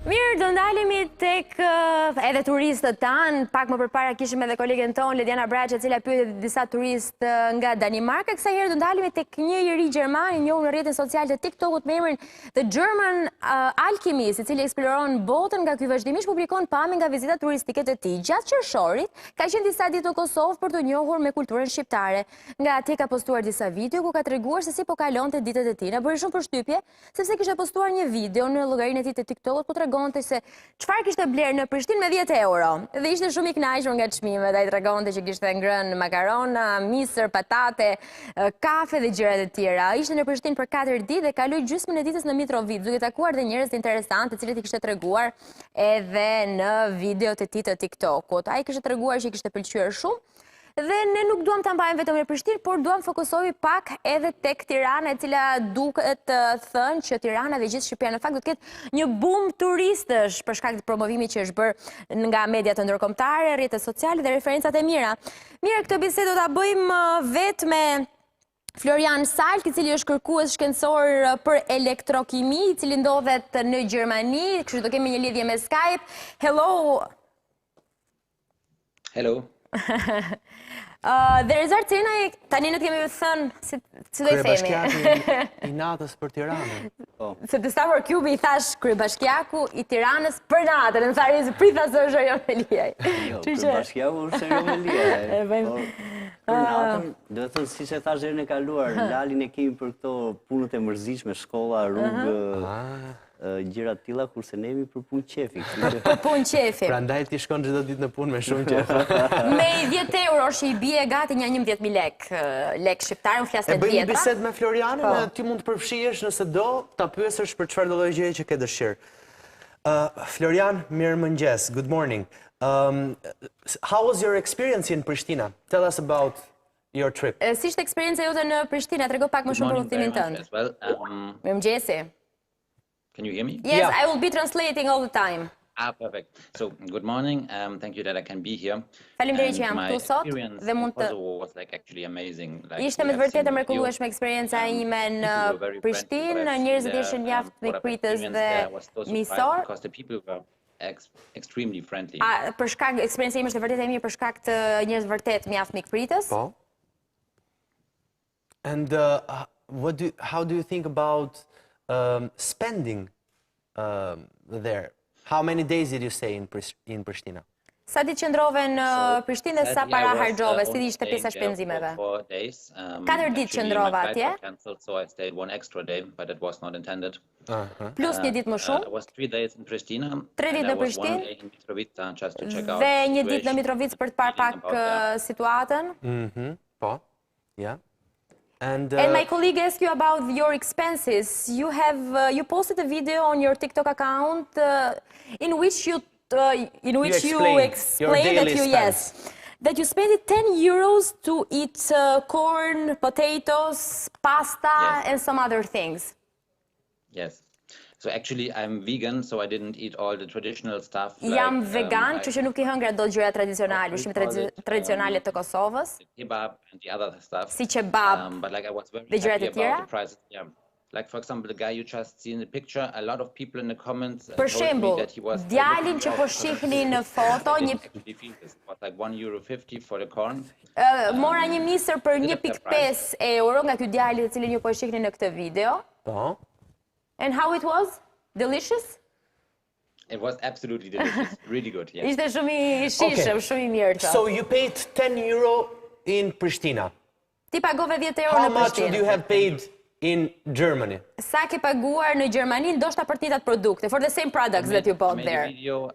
Mirë, do ndalemi tek edhe turistët tanë. Pak më përpara kishim edhe kolegen tonë, Lediana Braçe, e cila pyeti disa turistë nga Danimarka. Kësaj herë do ndalemi tek një njerëz gjerman i njohur në rrjetin social të TikTokut me emrin The German Alchemist, i cili eksploron botën. Nga ky vazhdimisht publikon pamje nga vizitat turistike të tij. Gjatë qershorit ka qenë disa ditë në Kosovë për të njohur me kulturën shqiptare. Nga atje ka postuar disa video ku ka treguar se si po kalonte ditët e tij. Na bëri shumë përshtypje sepse kishte postuar një video në llogarinë e tij të TikTokut ku tregonte se çfarë kishte bler në Prishtinë me 10 euro. Dhe ishte shumë i kënaqur nga çmimet. Ai tregonte që kishte ngrënë makarona, misër, patate, kafe dhe gjëra të tjera. Ishte në Prishtinë për 4 ditë dhe kaloi gjysmën e ditës në Mitrovic, duke takuar dhe njerëz të interesantë, të cilët i kishte treguar edhe në videot e tij të TikTokut. Ai kishte treguar që i kishte pëlqyer shumë. Dhe ne nuk duam ta mbajmë vetëm në Prishtinë, por duam fokusohemi pak edhe tek Tirana, e cila duket thënë që Tirana dhe gjithë Shqipëria në fakt do të ketë një boom turistësh për shkak të promovimit që është bërë nga mediat ndërkombëtare, rrjetet sociale dhe referencat e mira. Mirë, këtë bisedë do ta bëjmë vetë me Florian Salk, i cili është kërkues shkencor për elektrokimi, i cili ndodhet në Gjermani, kështu do kemi një lidhje me Skype. Hello. Hello. Dhe rezervë cena tani në të kemi thënë si do i themi. Kryebashkiaku i natës për Tiranën. Se të Summer Cube i thash kryebashkiaku i Tiranës për natën, në thari se prita se është Ajo Meliaj. Jo, kryebashkiaku është Ajo Meliaj. Për natën, do të thënë siç e thash herën e kaluar, Lalin e kemi për këto punët e mërzitshme, shkolla, rrugë, gjëra të tilla, kurse ne jemi për punë qefi. Për punë qefi. Prandaj ti shkon çdo ditë në punë me shumë qef. Me 10 euro që i bie gati një 11.000 lek shqiptar, unë flas E të bëjmë një vjetra. bisedë me Florianin, ti mund të përfshihesh nëse do, ta pyesësh për çfarë do lloj gjëje që ke dëshirë. Florian, mirëmëngjes. Good morning. How was your experience in Pristina? Tell us about your trip. Si ishte eksperjenca jote në Prishtinë? Trego pak më shumë për udhëtimin tënd. Mirëmëngjesi. Can you hear me? Yes, Yeah. I will be translating all the time. Perfect. So, good morning. Thank you that I can be here. Faleminderit që And jam my këtu sot experience dhe in mund të Kosovo was like actually amazing. Like ishte me të vërtetë mrekullueshme eksperienca ime në Prishtinë. Njerëzit ishin mjaft mikpritës dhe miqësor. Because the people were extremely friendly. Për shkak eksperjenca ime është e vërtetë e mirë për shkak të njerëz vërtet mjaft mikpritës. Po. And how do you think about spending there? How many days did you stay in Pristina? Sa ditë qëndrove në Prishtinë dhe sa para harxove, si ishte pjesa e shpenzimeve? 4 ditë qëndrova atje. So I stayed one extra day, but it was not intended. Plus një ditë më I shumë. was 3 days in Pristina. 3 ditë në Prishtinë. Dhe një ditë në Mitrovic për të parë pak situatën. Po. Yeah. And my colleague asked you about your expenses. You posted a video on your TikTok account in which you explained that you spent 10 euros to eat corn, potatoes, pasta, and some other things. Yes. So actually I'm vegan, so I didn't eat all the traditional stuff. Jam vegan, kështu që nuk i hëngra dot gjëra tradicionale, ushqime tradicionale të Kosovës. Kebab and the other stuff. Si kebab. But like I was very dhe gjërat happy e tjera. about the prices. Yeah. Like for example, the guy you just see in the picture, a lot of people in the comments Për shembull, djalin që po shihni në foto, it was like €1.50 for the corn. Mora një misër për 1.5 euro nga ky djali i cilin ju po shihni në këtë video. Po. And how it was? Delicious? It was absolutely delicious. Really good, yes. Ishte shumë i shishëm, shumë i mirë. So you paid 10 euro in Pristina. Ti pagove 10 euro How në much would Prishtinë. you have paid in Germany? Sa ke paguar në Gjermani, ndoshta për të njëjtat produkte, for the same products that you bought there. I made a video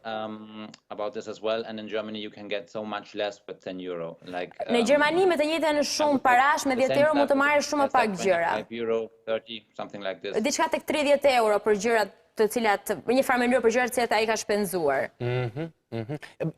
about this as well, and in Germany you can get so much less with 10 euro. Like, Në Gjermani me të njëjtën shumë parash, me 10 euro mund të marrësh shumë më pak gjëra. €5, 30, something like this. Diçka tek 30 euro për gjërat të cilat, në një farë mënyrë për gjërat të cilat ai ka shpenzuar.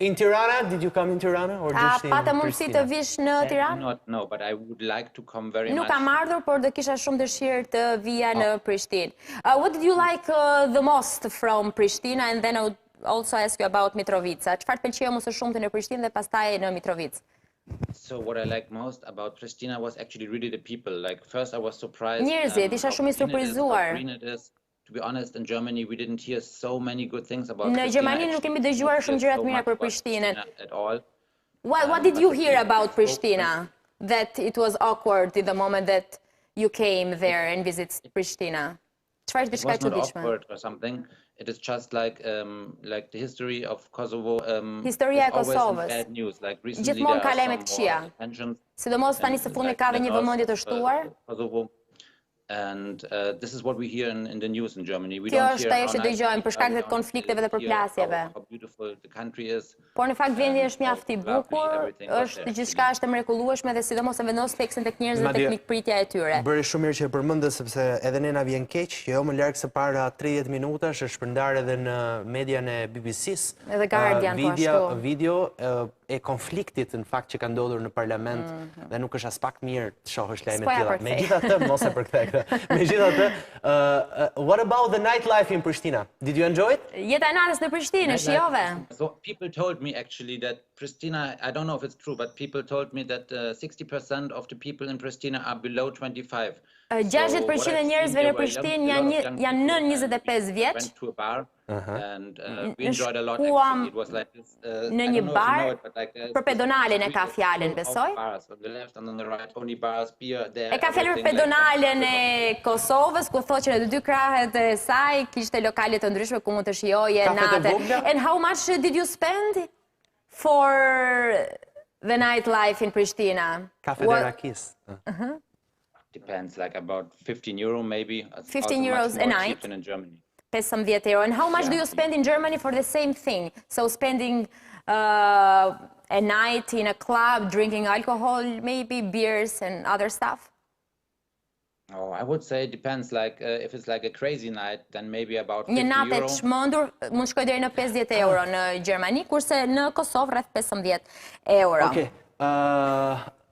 In Tirana, did you come in Tirana or just in Pata mundësi të Pristina? vish në Tiranë? No, but I would like to come very Nuk much. kam ardhur, por do kisha shumë dëshirë të vija në Prishtinë. What did you like the most from Pristina, and then I would also ask you about Mitrovica. Çfarë të pëlqeu më së shumti në Prishtinë dhe pastaj në Mitrovic? So what I liked most about Pristina was actually really the people. Like first I was surprised. Njerëzit, isha shumë i surprizuar. How green it is. to be honest, in Germany we didn't hear so many good things about Në Gjermani nuk kemi dëgjuar shumë gjëra të mira për Prishtinën. at all. What did you hear about Pristina? That it was awkward in the moment that you came there and visited Pristina? Çfarë diçka It was not çuditshme? awkward or something. It is just like the history of Kosovo. Historia e is always in Kosovës. bad news. Like recently Gjithmonë ka there lajme are të some këqija. more tensions. Sidomos tani së fundmi ka dhe një vëmendje të shtuar. Kosovo. And this is what we hear in the news in Germany. We Kjo don't është hear ajo how që nice dëgjojmë për shkak të we are, konflikteve dhe we hear përplasjeve. how beautiful the country is. Por në fakt vendi është mjaft i how lovely bukur, everything was është there. gjithçka është e mrekullueshme dhe sidomos e vendos teksin tek njerëzit Madje, tek mikpritja e tyre. Bëri shumë mirë që e përmendë sepse edhe ne na vjen keq, jo më larg se para 30 minutash është shpërndar edhe në median e BBC-s. Edhe Guardian po ashtu. Video e konfliktit në fakt që ka ndodhur në parlament dhe nuk është as pak mirë të shohësh lajme të tilla. Megjithatë, mos e përkthej këtë. Megjithatë, what about the nightlife in Pristina? Did you enjoy it? Jeta e natës në Prishtinë, shijove. So people told me actually that Pristina, I don't know if it's true, but people told me that 60% of the people in Pristina are below 25. 60% e njerëzve në Prishtinë janë nën 25 vjeç. Went to a bar and we enjoyed a lot. Shkuam It was like this, në një bar, për pedonalen e ka fjalën, besoj. Bars on the left and on the right, only bars, beer there. E ka fjalën për pedonalen e Kosovës, ku thotë që në të dy krahet e saj kishte lokale të ndryshme ku mund të shijoje natën. And how much did you spend for the nightlife in Pristina? Kafe dhe rakis. Depends, like about 15 euro maybe. 15 euros a night. In Germany. 15 euro. And how much do you spend in Germany for the same thing? So spending a night in a club, drinking alcohol, maybe beers and other stuff? Oh, I would say it depends. Like if it's like a crazy night, then maybe about 50 Një natë e euro. çmendur mund shkoj deri në 50 euro në Gjermani, kurse në Kosovë rreth 15 euro. Okej.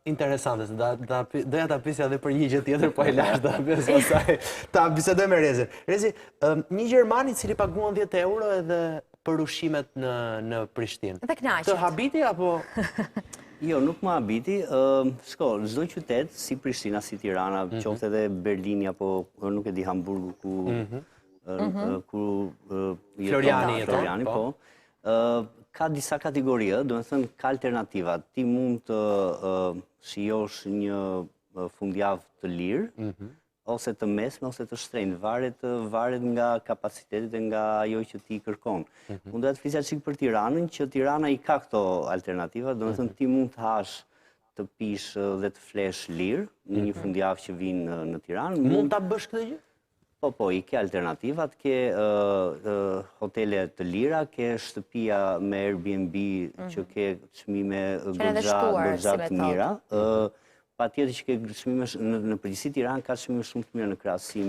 Interesante, doja ta pyesja edhe për një gjë tjetër, po e lash ta pyes pastaj. Ta bisedoj me Rezin. Rezi, një gjerman i cili paguan 10 euro edhe për ushqimet në Prishtinë. Dhe kënaqet. Të habiti apo Jo, nuk më habiti. Shko, çdo qytet, si Prishtina, si Tirana, qoftë edhe Berlini apo nuk e di Hamburgu ku Floriani po. Ka disa kategori, do të thënë ka alternativa. Ti mund të shijosh një fundjavë të lirë, ose të mesme, ose të shtrenjtë, varet nga kapacitetet e nga ajo që ti kërkon. Unë do të flisja çik për Tiranën, që Tirana i ka këto alternativa, do të thënë ti mund të hash, të pish dhe të flesh lirë në një fundjavë që vinë në Tiranë. Mund ta bësh këtë gjë? Po, i ke alternativat, ke hotele të lira, ke shtëpia me Airbnb që ke çmime goxha të mira. Patjetër që ke çmime në përgjithësi Tiranë ka çmime shumë të mira në krahasim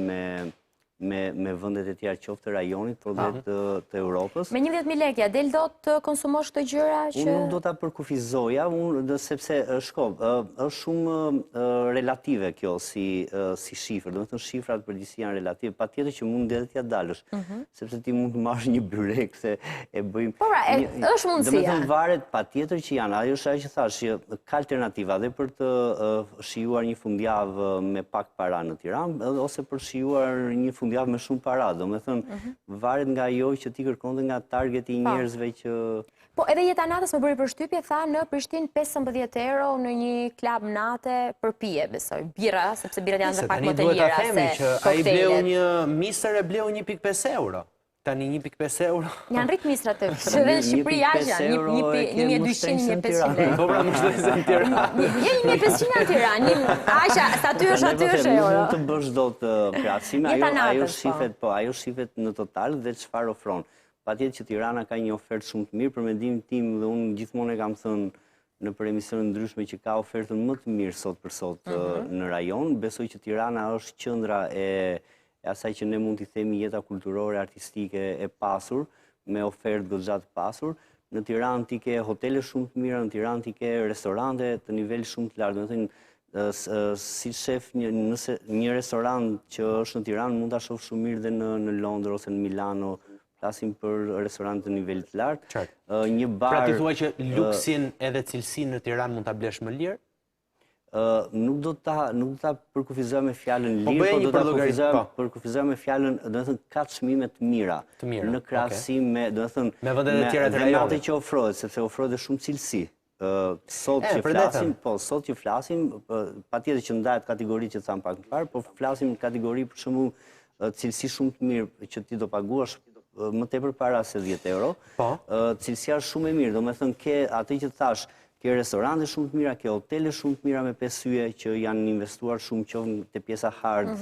me vendet e tjera qoftë të rajonit, por dhe të Europës. Me 11.000 lekë, del do të konsumosh këto gjëra që... Unë nuk do ta përkufizoja, sepse është shumë relative kjo si shifër. Do të thënë shifrat përgjithësi janë relative, patjetër që mund edhe t'ja dalësh, sepse ti mund të marrësh një byrek se e bëjmë. Po, është mundësia. Do të thënë varet patjetër që janë, ajo është ajo që thash, që ka alternativa dhe për të shijuar një fundjavë me pak para në Tiranë, ose për shijuar një fundjavë me shumë para, do me thënë, varet nga ajo që ti kërkon dhe nga targeti i njerëzve që... Po, edhe jeta natës më bëri përshtypje, tha në Prishtinë 15 euro në një klab nate për pije, besoj, bira, sepse birat janë dhe pak më të lira se koktejlet. A i bleu një misër e bleu 1.5 euro. Tani 1.5 euro. Janë rritë misrat të vishë, dhe në Shqipëri janë 1.200, 1.500 Po pra më shtresë në Tiranë. 1.500 në Tiranë, asha, sa ty është euro. Nuk të bësh do të krasime, ajo shifet në total dhe çfarë ofron. Patjetër që Tirana ka një ofertë shumë të mirë, për mendimin tim dhe unë gjithmonë e kam thënë në për emisione ndryshme që ka ofertën më të mirë sot për sot në rajon. Besoj që Tirana është qendra e asaj që ne mund t'i themi jeta kulturore, artistike e pasur, me ofertë goxha të pasur. Në Tiranë ti ke hotele shumë të mira, në Tiranë ti ke restorante të nivel shumë të lartë. Do të thënë, si shef një restorant që është në Tiranë, mund ta shoh shumë mirë dhe në Londër ose në Milano, flasim për restorante të nivel të lartë. Një bar. Pra ti thua që luksin edhe cilësinë në Tiranë mund ta blesh më lirë? nuk do ta përkufizoja me fjalën lirë, por do ta përkufizoja me fjalën, do të thënë, ka çmime të mira në krahasim me, do të thënë, me vendet e tjera të rajonit. Me atë që ofrohet, sepse ofrohet shumë cilësi. Sot që flasim, patjetër që ndahet kategori që tham pak më parë, por flasim kategori për shembull cilësi shumë të mirë që ti do paguash më tepër para se 10 euro. Cilësia është shumë e mirë, domethënë ke atë që thash, ke restorante shumë të mira, ke hotele shumë të mira me 5 yje që janë investuar shumë qoftë te pjesa hard,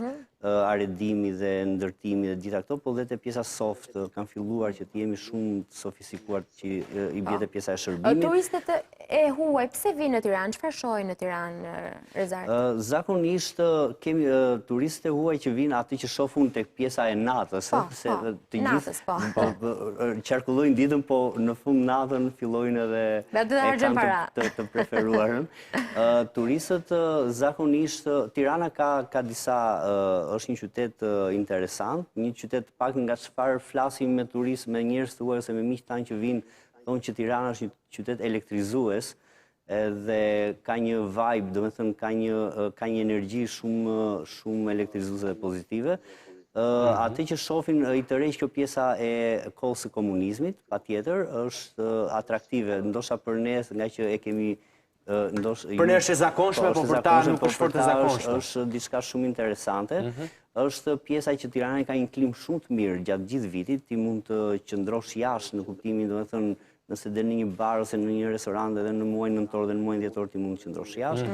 arredimi dhe ndërtimi dhe gjitha këto, po dhe te pjesa soft kanë filluar që të jemi shumë të sofistikuar që i bie te pjesa e shërbimit. Turistët e huaj pse vinë në Tiranë? Çfarë shohin në Tiranë, Rezar? Zakonisht kemi turistët e huaj që vinë aty që shohun tek pjesa e natës, sepse të gjithë qarkullojnë ditën, po në fund natën fillojnë edhe të preferuarën. Turistët zakonisht Tirana ka disa është një qytet interesant, një qytet pak nga çfarë flasim me turistë, me njerëz tuaj ose me miq tanë që vinë, thonë që Tirana është një qytet elektrizues dhe ka një vibe, domethënë ka një energji shumë elektrizuese dhe pozitive. Atë që shohin i tërheq kjo pjesa e kohës së komunizmit, patjetër, është atraktive, ndoshta për ne, nga që e kemi për ne është e zakonshme, po për ta nuk është fort e zakonshme. Është diçka shumë interesante. Është pjesa që Tirana ka një klimë shumë të mirë gjatë gjithë vitit, ti mund të qëndrosh jashtë në kuptimin, domethënë, nëse del në një bar ose në një restorant edhe në muajin nëntor dhe në muajin dhjetor ti mund të qëndrosh jashtë.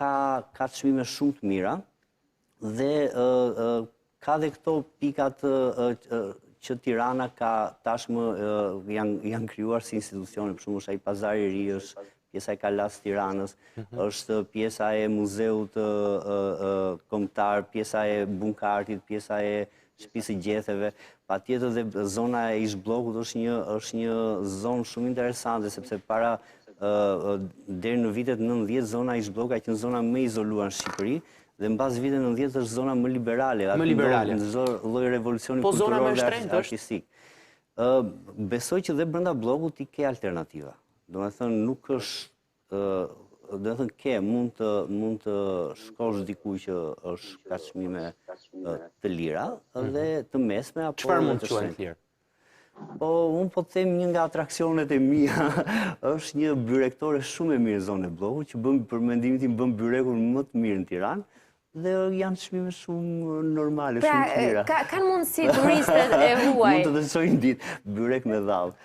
Ka çmime shumë të mira dhe ka dhe këto pikat që Tirana ka tashmë janë krijuar si institucione, për shembull ai pazari i ri është pjesa e Kalas Tiranës, është pjesa e muzeut kombëtar, pjesa e bunkartit, pjesa e shtëpisë së gjetheve, patjetër dhe zona e ish-bllokut është një zonë shumë interesante, sepse para deri në vitet 90 zona e ish-bllokut ka qenë zona më izoluar në Shqipëri, dhe mbas vitet 90 është zona më liberale. Më liberale. Në lloj revolucioni kulturor dhe artistik. Besoj që dhe brenda bllokut ti ke alternativa. Domethënë nuk është, domethënë ke mund të shkosh diku që është ka çmime të lira dhe të mesme apo çfarë mund të quhen të lirë? Po unë po të them një nga atraksionet e mia është një byrektore shumë e mirë zonë e bllokut që bën për mendimin tim bën byrekun më të mirë në Tiranë dhe janë çmime shumë normale, shumë të mira. Kanë mundësi turistët e huaj. Mund të dëshojnë ditë byrek me dhall.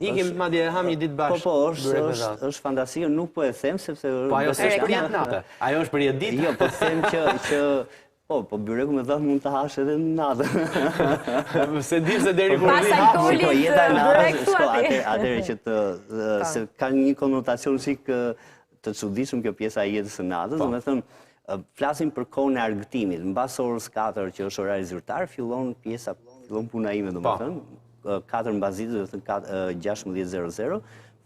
Ikim madje ham një ditë bashkë. Po, është fantastike, nuk po e them sepse po ajo është për jetë natë. Ajo është për jetë ditë. Jo, po them që po byreku me dhall mund të hash edhe në natë. Se di se deri kur vi hap, po jeta e natës, atëherë që se ka një konotacion çik të çuditshëm kjo pjesa e jetës së natës, domethënë flasim për kohën e argëtimit. Mbas orës 4 që është orari zyrtar, fillon puna ime, domethënë 4 mbas ditës, 16:00,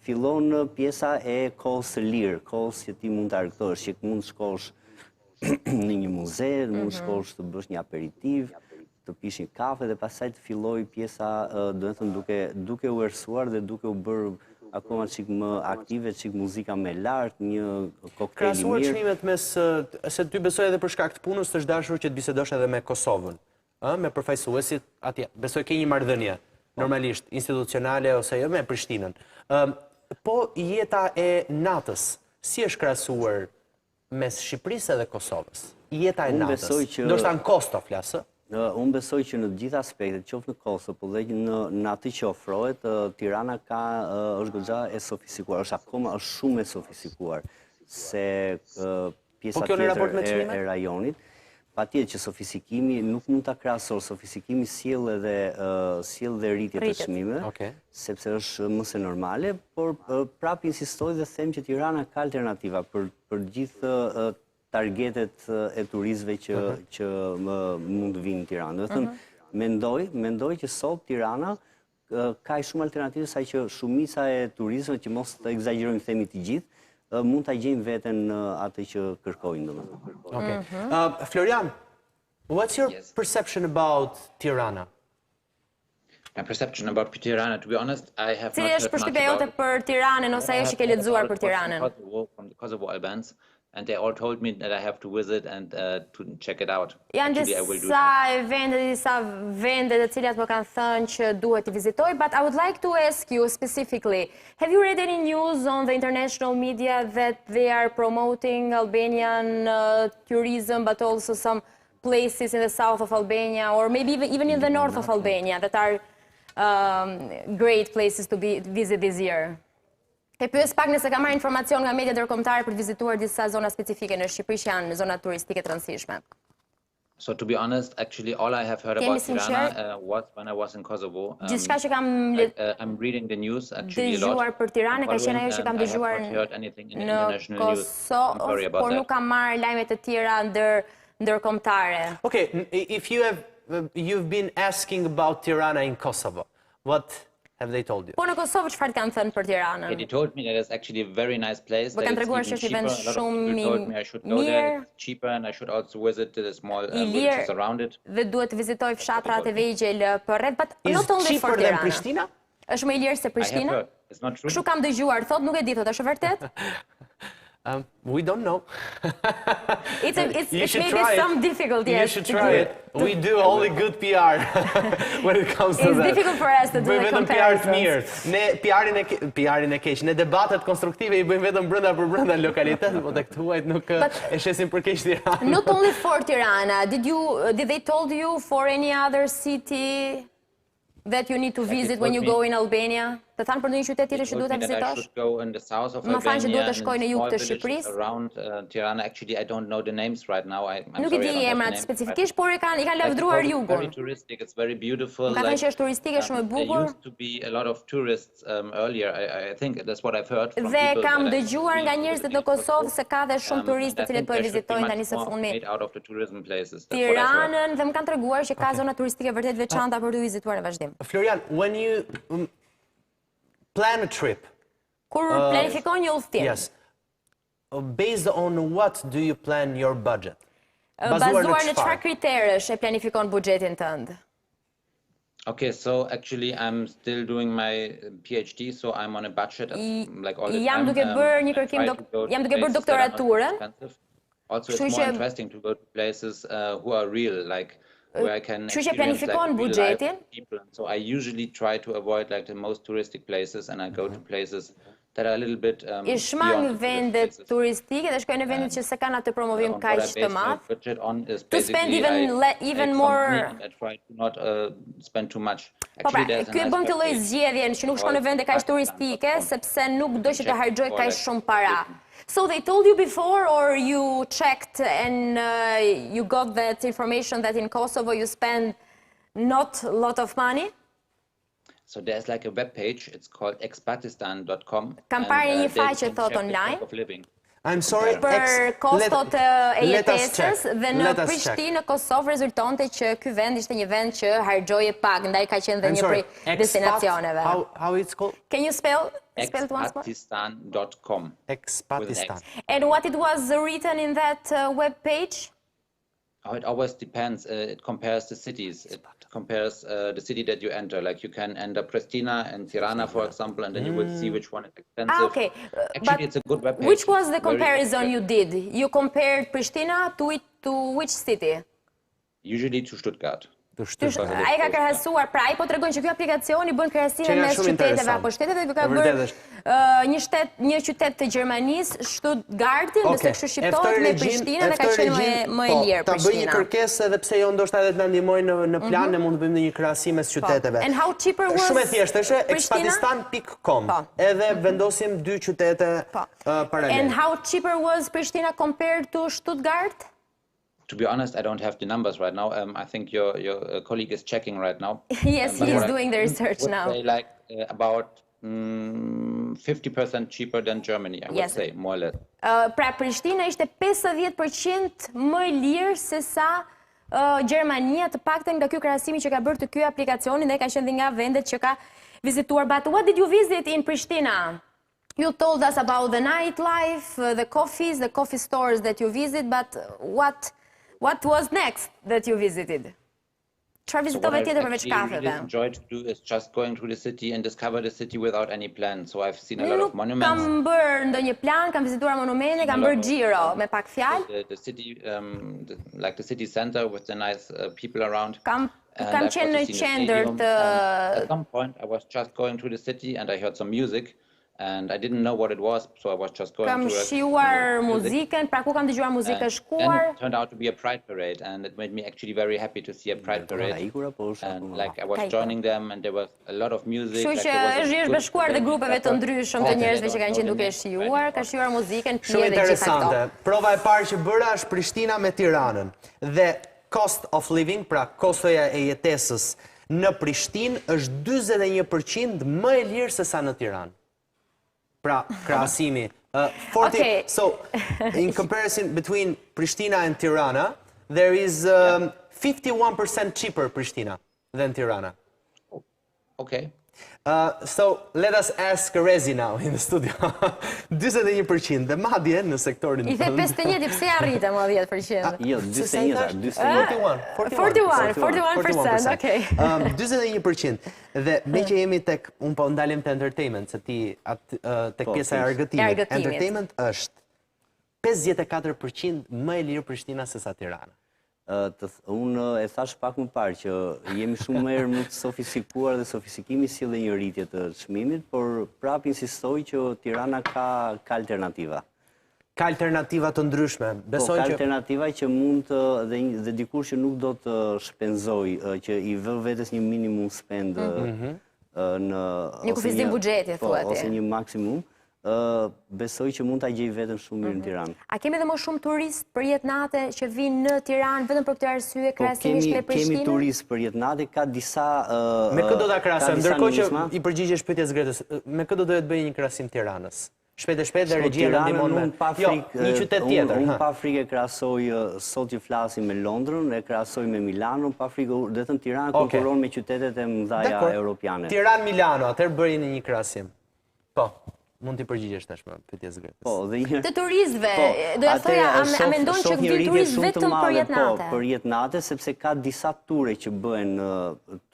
fillon pjesa e kohës së lirë, kohës që ti mund të argëtohesh, që mund të shkosh në një muze, mund të shkosh të bësh një aperitiv, të pish një kafe dhe pastaj të filloj pjesa, domethënë duke u erësuar dhe duke u bërë akoma çik më aktive, çik muzika më lart, një koktejl i mirë. Krahasuar çmimet mes se ty besoj edhe për shkak të punës të dashur që të bisedosh edhe me Kosovën, me përfaqësuesit atje. Besoj ke një marrëdhënie normalisht institucionale ose jo me Prishtinën. Po jeta e natës, si është krahasuar mes Shqipërisë edhe Kosovës? Jeta e natës. Ndoshta në Kosto flasë? Unë besoj që në gjithë aspektet, qoftë në Kosovë, po dhe në atë që ofrohet, Tirana është goxha e sofistikuar, është akoma shumë e sofistikuar se pjesa tjetër e rajonit. Patjetër që sofistikimi nuk mund ta krahasoj, sofistikimi sjell dhe rritje të çmimeve, sepse është më se normale, por prap insistoj dhe them që Tirana ka alternativa për gjithë targetet e turistëve që mund të vinë në Tiranë. Do të thënë, mendoj që sot Tirana ka shumë alternativë, saqë që shumica e turistëve, që mos të egzagjerojmë themi të gjithë, mund ta gjejnë veten atë që kërkojnë, domethënë. Florian, what's your perception about Tirana? My perception about Tirana, to be honest, I have Cili not është heard much përshtypja jote about it. për Tiranën ose ajo që ke lexuar për Tiranën? From the Kosovo Albans, and they all told me that I have to visit and to check it out. Janë Actually, I will do disa vende të cilat më kanë thënë që duhet të vizitoj, but I would like to ask you specifically, have you read any news on the international media that they are promoting Albanian tourism, but also some places in the south of Albania, or maybe even in the north of Albania, that are great places to visit this year? E pyes pak nëse ka marrë informacion nga media ndërkombëtare për të vizituar disa zona specifike në Shqipëri që janë zona turistike të rëndësishme. So to be honest, actually all I have heard about Tirana was when I was in Kosovo. Gjithçka që kam I'm reading the news actually a lot. dëgjuar për Tiranë ka qenë ajo që kam dëgjuar në Kosovë, por nuk kam marrë lajme të tjera ndërkombëtare. Okay, if you've been asking about Tirana in Kosovo, what have they told you? Po në Kosovë çfarë kanë thënë për Tiranën? They told me that it's actually a very nice place. Më kanë treguar se është një vend shumë I should go there. It's cheaper and I should also visit the small villages around it. Dhe duhet të vizitoj fshatrat e vegjël përreth, but not only Is for cheaper than Tirana. Prishtina? Është më i lirë se I have Prishtina? heard. It's not true. Kështu kam dëgjuar, thot nuk e di, thot, është vërtet? We don't know. It's should maybe try it. some difficulty. You should try it. We do only good PR when it comes to It's that. difficult for us to do the Bëjmë vetëm PR të comparisons. mirë. Ne PR-in e keq. Ne debatet konstruktive i bëjmë vetëm brenda lokalitetit, po tek tuajt nuk e shesin për keq Tiranën. Not only for Tirana, did they told you for any other city that you need to visit when you go in Albania? Të thanë për ndonjë qytet tjetër që duhet ta vizitosh? Më thanë që duhet të shkoj në jug të Shqipërisë. Around Tirana, actually I don't know the names right now. Nuk e di emrat specifikisht, por i kanë lavdruar jugun. Very touristic, it's very beautiful. Ka thënë që është turistike, shumë e bukur. There used to be a lot of tourists earlier. I think that's what I've heard from Dhe people. kam dëgjuar nga njerëzit në Kosovë se ka dhe shumë turistë të cilët po e vizitojnë tani së fundmi Tiranën, dhe më kanë treguar që ka zona turistike vërtet veçanta për të vizituar në vazhdim. Florian, when you plan a trip, kur planifikon një udhëtim, yes, based on what do you plan your budget? Bazuar në çfarë kriterësh e planifikon buxhetin tënd? Okay, so actually I'm still doing my PhD, so I'm on a budget like all the time. Jam duke bërë një kërkim, jam duke bërë doktoraturën. Also it's more interesting to go to places who are real, like where I can experience like real life people. So I usually try to avoid like the most touristic places and I go to places that are a little bit I shmang vendet turistike dhe shkoj në vendet që se kanë atë promovim kaq të madh. To spend even more. I try to not spend too much. Po pra, ky e bëm të lloj zgjedhjen që nuk shkon në vende kaq turistike sepse nuk do që të harxoj kaq shumë para. So they told you before, or you checked and you got that information that in Kosovo you spend not a lot of money? So there's like a web page, it's called expatistan.com. Kam parë një faqe thot online. I'm sorry, për kostot e jetesës dhe në Prishtinë, në Kosovë rezultonte që ky vend ishte një vend që harxhoje pak, ndaj ka qenë dhe një prej destinacioneve. How it's called? Can you spell it once more? Expatistan.com. Expatistan. And what it was written in that web page? Oh, it always depends. It compares the cities. It compares the city that you enter. Like you can enter Pristina and Tirana, for example, and then you will see which one is expensive. Okay. Actually, it's a good web page. Which was the comparison you did? You compared Pristina to which city? Usually to Stuttgart. Ai ka krahasuar, pra ai po tregon që ky aplikacioni bën krahasime mes qyteteve apo shteteve, ka bërë një qytet të Gjermanisë, Stuttgartin, nëse kështu shqiptohet me Prishtinën dhe ka qenë më e lirë Prishtina. Ta bëj një kërkesë edhe pse jo ndoshta edhe të na ndihmojnë në plan, ne mund të bëjmë një krahasim mes qyteteve. And how cheaper was Shumë e thjeshtë është expatistan.com. Edhe vendosim dy qytete paralel. And how cheaper was Pristina compared to Stuttgart? To be honest, I don't have the numbers right now. I think your colleague is checking right now. Yes, he is doing the research now. Say like about 50% cheaper than Germany, I would say, more or less. Pra Prishtina ishte 50% më lirë se sa Gjermania, të paktën nga ky krahasimi që ka bërë të ky aplikacioni dhe ka qenë nga vendet që ka vizituar. But what did you visit in Pristina? You told us about the nightlife, the coffees, the coffee stores that you visit, but what was next that you visited? Çfarë vizitove tjetër përveç kafeve? What I enjoy to do is just going through the city and discover the city without any plan. So I've seen a lot of monuments. Kam bërë ndonjë plan, kam vizituar monumente, kam bërë giro me pak fjalë. The city, like the city center with the nice people around. Kam qenë në qendër të... At some point I was just going through the city and I heard some music. And I didn't know what it was, so I was just going Kam shijuar muzikën, pra ku kam dëgjuar muzikë shkuar. It turned out to be a pride parade, and it made me actually very happy to see a pride parade. And like I was joining them, and there was a lot of music. Kështu që është bashkuar dhe grupeve të ndryshëm të njerëzve që kanë qenë duke shijuar, ka shijuar muzikën, shumë interesante. Prova e parë që bëra është Prishtina me Tiranën. Dhe cost of living, pra kostoja e jetesës në Prishtinë është 41% më e lirë se sa në Tiranë. Pra, krahasimi. So, in comparison between Pristina and Tirana, there is 51% cheaper Pristina than Tirana. Okay. So, let us ask Rezi now in the studio. 21% dhe madje në sektorin... I the 51, pse arritëm 10%? Jo, 41%, okej. 21%. Dhe me që jemi tek, unë po ndalim të entertainment, se ti tek pjesa e argëtimit. Entertainment është 54% më e lirë Prishtina se sa Tirana. Unë e thash pak më parë që jemi shumë më të sofistikuar dhe sofistikimi si dhe një rritje të çmimit, por prap insistoj që Tirana ka alternativa. Ka alternativa të ndryshme. Ka alternativa që mund të, dhe dikur që nuk do të shpenzoj, që i vë vetes një minimum spend në... Një kufizim buxheti, thua ti. Ose një maksimum. Besoj që mund të gjej vetëm shumë mirë në Tiranë. A kemi dhe më shumë turist për jetë nate që vinë në Tiranë vetëm për këtë arsye krahasimisht me Prishtinën? Kemi turist për jetë nate, ka disa... Me këtë do të krahasojmë, ndërkohë që i përgjigjesh pyetjes Gretës, me këtë do të bëjë një krahasim Tiranës. Shpejt e shpejt dhe regjia në ndihmon me... Jo, një qytet tjetër. Unë pa frikë krahasoj, sot që flasim me Londrën, e krahasoj me Milano, pa frikë, dhe të Tiranë konkuron me qytetet e mëdha europiane. Tiranë-Milano, atëherë bëri një krahasim. Po. Mund t'i përgjigjesh tashmë pyetjes Gretës. Të turistëve, doja thoja, a mendon që vin turistë vetëm për jetë nate? Po, për jetë nate, sepse ka disa ture që bëhen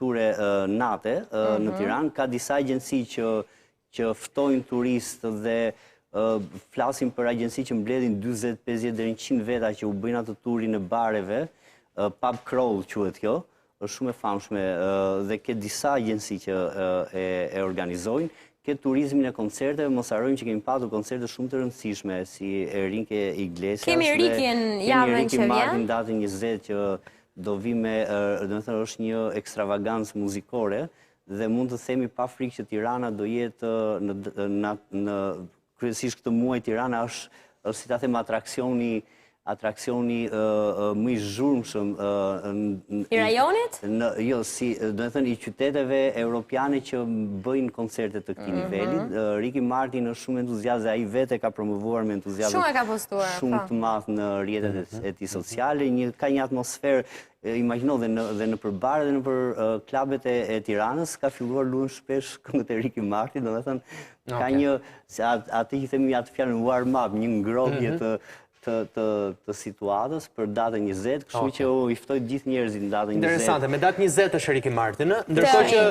ture nate në Tiranë, ka disa agjenci që ftojnë turistë dhe flasim për agjenci që mbledhin 40, 50 deri në 100 veta që u bëjnë atë turin e bareve, pub crawl quhet kjo, është shumë e famshme dhe ke disa agjenci që e organizojnë. Këtë turizmin e koncerteve, mos harrojmë që kemi patur koncerte shumë të rëndësishme, si Enrique Iglesias. Kemi Enriquen javën që vjen. Martin datën 20 që do vi me, do të thënë është një ekstravagancë muzikore dhe mund të themi pa frikë që Tirana do jetë në kryesisht këtë muaj Tirana është si ta them atraksioni më i zhurmshëm i rajonit? Jo, si do të thënë i qyteteve europiane që bëjnë koncerte të këtij niveli. Ricky Martin është shumë entuziast dhe ai vetë ka promovuar me entuziazëm shumë e ka postuar shumë të madh në rrjetet e tij sociale, ka një atmosferë. Imagjino dhe në përbare dhe në për klubet e Tiranës ka filluar luajnë shpesh këngët e Ricky Martin, do të thënë ka një atë që themi atë fjalën warm up, një ngrohje të situatës për datën 20, kështu që i ftoj gjithë njerëzit në datën 20. Interesante, me datë 20 është Ricky Martin, ndërkohë që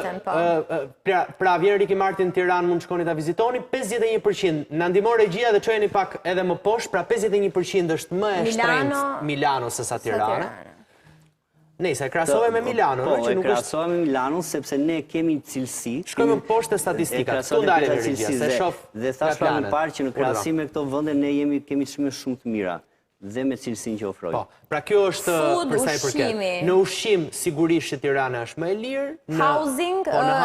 pra vjen Ricky Martin në Tiranë, mund të shkoni ta vizitoni, 51%, na ndihmon regjia dhe çojeni pak edhe më poshtë, pra 51% është më e shtrenjtë Milano se sa Tirana. Nëse e krahasojmë me Milano, që nuk është... krahasojmë me Milano, sepse ne kemi cilësi... Shkojmë poshtë statistikat, këtu ndalim regjia, se shoh... Dhe thash pra më parë që në krahasim me këto vende ne kemi çmime shumë të mira, dhe me cilësinë që ofrojnë. Po, pra kjo është për sa i përket. Në ushqim, sigurisht që Tirana është më e lirë, në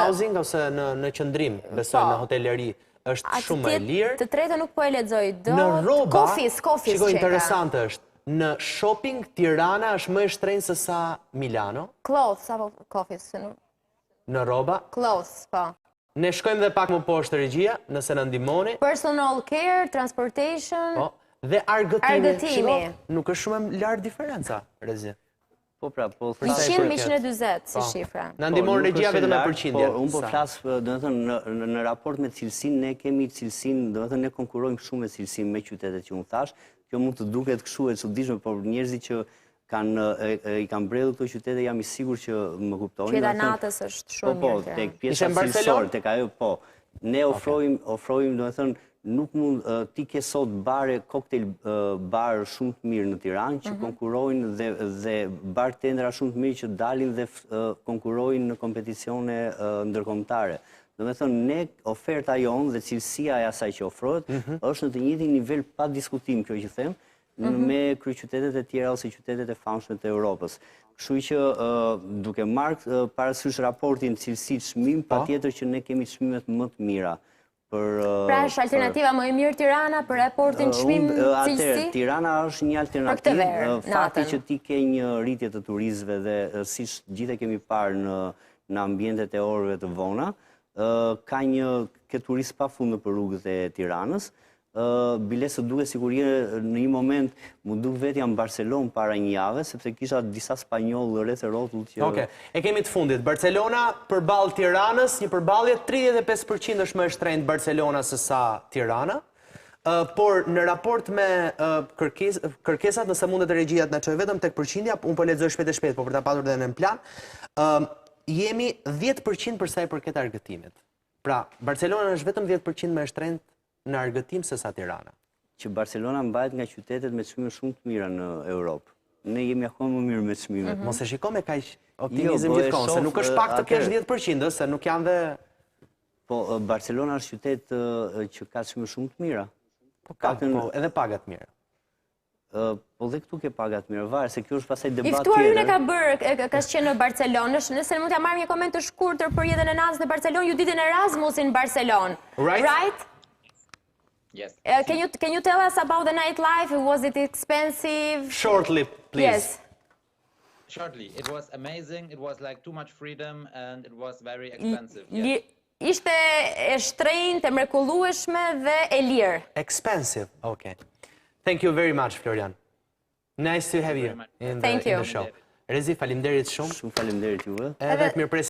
housing ose në qëndrim, besoj në hoteleri, është shumë më e lirë. Të tretë nuk po e lexoj dot. Në rroba, shikoj interesante është. Në shopping, Tirana është më e shtrenjtë se sa Milano. Clothes, apo coffees? Në rroba? Clothes, po. Ne shkojmë dhe pak më poshtë regjia, nëse na ndihmoni. Personal care, transportation. Po, dhe argëtimi. Nuk është shumë e lartë diferenca, Rezi. Po pra, po... 100-120 si shifra. Na ndihmon regjia vetëm me përqindje. Unë po flas, do të thënë, në raport me cilësinë, ne kemi cilësinë, do të thënë, ne konkurrojmë shumë me cilësinë me qytetet që unë thash. Kjo mund të duket kështu e çuditshme, por njerëzit që i kanë mbredhur këto qytete, jam i sigurt që më kuptojnë. Qyteta Natës është shumë mirë. Po, tek pjesa cilësore, tek ajo, po. Ne ofrojmë, do të thënë, nuk mund, ti ke sot bare, koktejl bar shumë të mirë në Tiranë, që konkurojnë dhe bartendera shumë të mirë që dalin dhe konkurojnë në kompeticione ndërkombëtare. Do me thënë, ne oferta jonë dhe cilësia e asaj që ofrohet, është në të njëjtin nivel pa diskutim kjo që them, me kryeqytetet e tjera ose qytetet e famshme të Europës. Kështu që duke marrë parasysh raportin cilësi çmim, patjetër që ne kemi çmimet më të mira. Pra është alternativa më e mirë Tirana për raportin çmim cilësi? Tirana është një alternativë. Fakti që ti ke një rritje të turistëve dhe siç gjithë e kemi parë në ambientet e orëve të vona, ka ke turist pa fund në rrugët e Tiranës. Bilesët duke sigurie në një moment mu duk vetë jam në Barcelonë para një jave, sepse kisha disa spanjollë rreth e rrotull që... Oke, e kemi të fundit. Barcelona përballë Tiranës, një përballje 35% është më e shtrenjtë Barcelona se sa Tirana, por në raport me kërkesat, nëse mundet e regjia të na çojë vetëm tek përqindja, unë po lexoj shpejt e shpejt, po për ta patur edhe në plan, jemi 10% për sa i përket argëtimit. Pra, Barcelona është vetëm 10% më e shtrenjtë në argëtim se sa Tirana. Që Barcelona mbahet nga qytetet me çmime shumë të mira në Europë. Ne jemi akoma më mirë me çmimet. Mos e shiko me kaq optimizëm gjithkohon, se nuk është pak të kesh 10%, se nuk janë dhe... Po, Barcelona është qytet që ka çmime shumë të mira. Po, edhe pagat mirë. Po dhe këtu ke pagat mirë, varë, se kjo është pasaj debat tjetër. Iftuar ka bërë, ka qenë në Barcelonë, nëse mund t'ja marrë një koment të shkurtër për jetën e natës në Barcelonë, ju ditën Erasmusin në Barcelonë, right? Yes. Can you tell us about the nightlife? Was it expensive? Shortly, please. Yes. Shortly, it was amazing. It was like too much freedom and it was very expensive. Ishte e shtrenjtë, e mrekullueshme dhe e lirë. Expensive, okay. Thank you very much, Florian. Nice to have you in the show. Rezi, faleminderit shumë. Shumë faleminderit juve. Edhe të mirëpresim